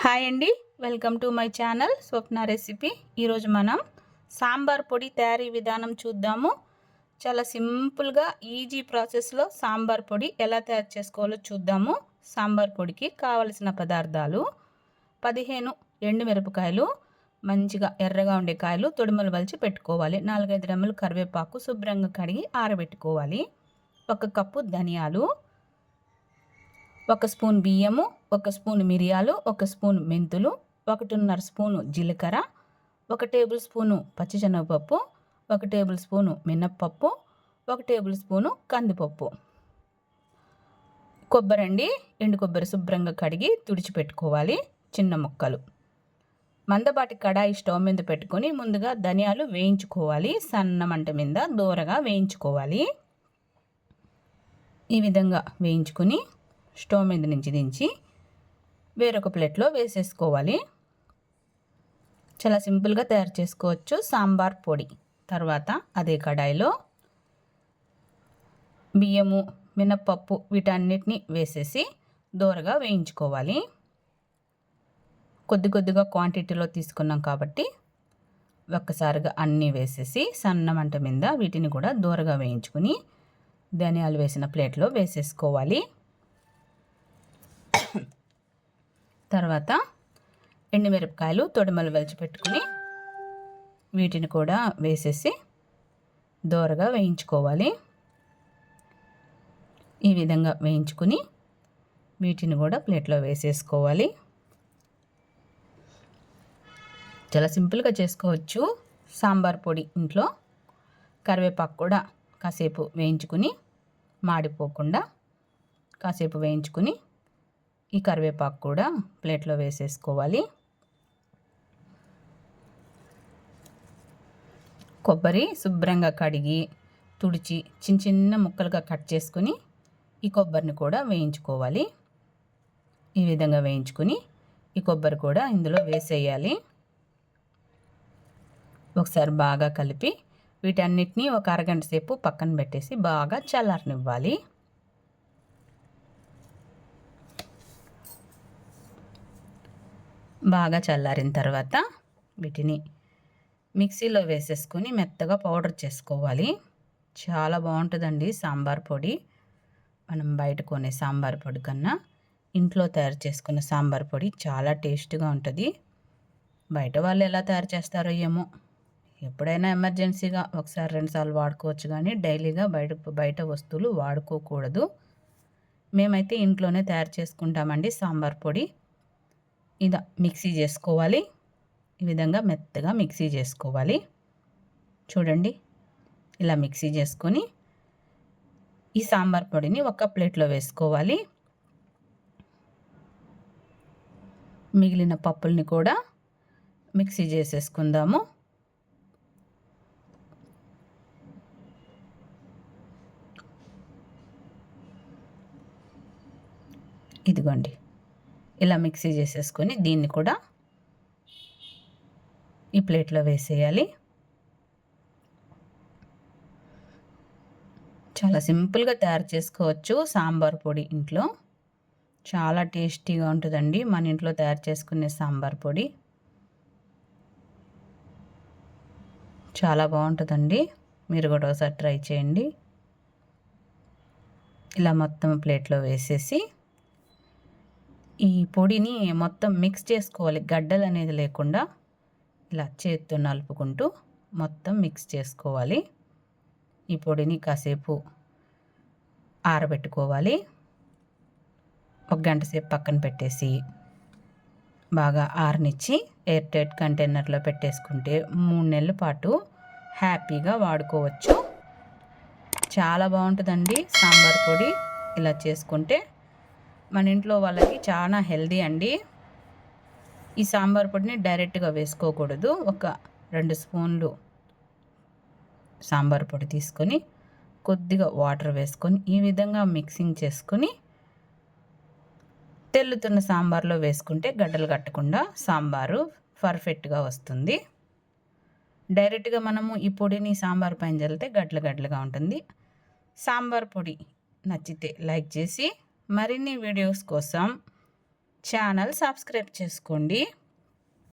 Hi అండి, welcome to my channel Swapna recipe. ఈరోజు మనం సాంబార్ పొడి తయారీ విధానం చూద్దాము. చాలా సింపుల్గా ఈజీ ప్రాసెస్లో సాంబార్ పొడి ఎలా తయారు చేసుకోవాలో చూద్దాము. సాంబార్ పొడికి కావలసిన పదార్థాలు: 15 ఎండుమిరపకాయలు, మంచిగా ఎర్రగా ఉండే కాయలు తొడిమలు వలిచి పెట్టుకోవాలి. 4-5 రెమ్మలు కరివేపాకు శుభ్రంగా కడిగి ఆరబెట్టుకోవాలి. 1 కప్పు ధనియాలు, 1 స్పూన్ బియ్యము, 1 స్పూన్ మిరియాలు, 1 స్పూన్ మెంతులు, 1.5 స్పూను జీలకర్ర, 1 టేబుల్ స్పూను పచ్చిశనగపప్పు, 1 టేబుల్ స్పూను మినప్పప్పు, 1 టేబుల్ స్పూను కందిపప్పు. కొబ్బరి అండి, ఎండు కొబ్బరి శుభ్రంగా కడిగి తుడిచిపెట్టుకోవాలి చిన్న ముక్కలు. మందపాటి కడాయి స్టవ్ మీద పెట్టుకొని ముందుగా ధనియాలు వేయించుకోవాలి. సన్న మంట మీద దూరగా వేయించుకోవాలి. ఈ విధంగా వేయించుకొని స్టవ్ మీద నుంచి దించి వేరొక ప్లేట్లో వేసేసుకోవాలి. చాలా సింపుల్గా తయారు చేసుకోవచ్చు సాంబార్ పొడి. తర్వాత అదే కడాయిలో బియ్యము, మినప్పప్పు వీటన్నిటిని వేసేసి దోరగా వేయించుకోవాలి. కొద్ది కొద్దిగా క్వాంటిటీలో తీసుకున్నాం కాబట్టి ఒక్కసారిగా అన్నీ వేసేసి సన్న మంట మీద వీటిని కూడా దోరగా వేయించుకుని ధనియాలు వేసిన ప్లేట్లో వేసేసుకోవాలి. తర్వాత ఎండుమిరపకాయలు తొడిమలు వలిచి పెట్టుకుని వీటిని కూడా వేసేసి దోరగా వేయించుకోవాలి. ఈ విధంగా వేయించుకుని వీటిని కూడా ప్లేట్లో వేసేసుకోవాలి. చాలా సింపుల్గా చేసుకోవచ్చు సాంబార్ పొడి ఇంట్లో. కరివేపాకు కూడా కాసేపు వేయించుకుని మాడిపోకుండా కాసేపు వేయించుకుని ఈ కరివేపాకు కూడా ప్లేట్లో వేసేసుకోవాలి. కొబ్బరి శుభ్రంగా కడిగి తుడిచి చిన్న చిన్న ముక్కలుగా కట్ చేసుకుని ఈ కొబ్బరిని కూడా వేయించుకోవాలి. ఈ విధంగా వేయించుకుని ఈ కొబ్బరి కూడా ఇందులో వేసేయాలి. ఒకసారి బాగా కలిపి వీటన్నిటిని ఒక అరగంట సేపు పక్కన పెట్టేసి బాగా చల్లారనివ్వాలి. బాగా చల్లారిన తర్వాత వీటిని మిక్సీలో వేసేసుకొని మెత్తగా పౌడర్ చేసుకోవాలి. చాలా బాగుంటుందండి సాంబార్ పొడి. మనం బయట కొనే సాంబార్ పొడి కన్నా ఇంట్లో తయారు చేసుకున్న సాంబార్ పొడి చాలా టేస్ట్గా ఉంటుంది. బయట వాళ్ళు ఎలా తయారు చేస్తారో ఏమో. ఎప్పుడైనా ఎమర్జెన్సీగా 1-2 సార్లు వాడుకోవచ్చు, కానీ డైలీగా బయట వస్తువులు వాడుకోకూడదు. మేమైతే ఇంట్లోనే తయారు చేసుకుంటామండి సాంబార్ పొడి. ఇలా మిక్సీ చేసుకోవాలి. ఈ విధంగా మెత్తగా మిక్సీ చేసుకోవాలి. చూడండి, ఇలా మిక్సీ చేసుకొని ఈ సాంబార్ పొడిని ఒక ప్లేట్లో వేసుకోవాలి. మిగిలిన పప్పుల్ని కూడా మిక్సీ చేసేసుకుందాము. ఇదిగోండి, ఇలా మిక్సీ చేసేసుకొని దీన్ని కూడా ఈ ప్లేట్లో వేసేయాలి. చాలా సింపుల్గా తయారు చేసుకోవచ్చు సాంబార్ పొడి ఇంట్లో. చాలా టేస్టీగా ఉంటుందండి మన ఇంట్లో తయారు చేసుకునే సాంబార్ పొడి. చాలా బాగుంటుందండి. మీరు కూడా ఒకసారి ట్రై చేయండి. ఇలా మొత్తం ప్లేట్లో వేసేసి ఈ పొడిని మొత్తం మిక్స్ చేసుకోవాలి. గడ్డలు అనేది లేకుండా ఇలా చేత్తో నలుపుకుంటూ మొత్తం మిక్స్ చేసుకోవాలి. ఈ పొడిని కాసేపు ఆరబెట్టుకోవాలి. 1 గంట సేపు పక్కన పెట్టేసి బాగా ఆరనిచ్చి ఎయిర్ టైట్ కంటైనర్లో పెట్టేసుకుంటే 3 నెలల పాటు హ్యాపీగా వాడుకోవచ్చు. చాలా బాగుంటుందండి సాంబార్ పొడి. ఇలా చేసుకుంటే మన ఇంట్లో వాళ్ళకి చాలా హెల్దీ అండి. ఈ సాంబార్ పొడిని డైరెక్ట్గా వేసుకోకూడదు. 2 స్పూన్లు సాంబార్ పొడి తీసుకొని కొద్దిగా వాటర్ వేసుకొని ఈ విధంగా మిక్సింగ్ చేసుకొని తెల్లుతున్న సాంబార్లో వేసుకుంటే గడ్డలు కట్టకుండా సాంబారు పర్ఫెక్ట్గా వస్తుంది. డైరెక్ట్గా మనము ఈ పొడిని సాంబార్ పైన చల్లితే గడ్డలుగా ఉంటుంది. సాంబార్ పొడి నచ్చితే లైక్ చేసి మరిన్ని వీడియోస్ కోసం ఛానల్ సబ్స్క్రైబ్ చేసుకోండి.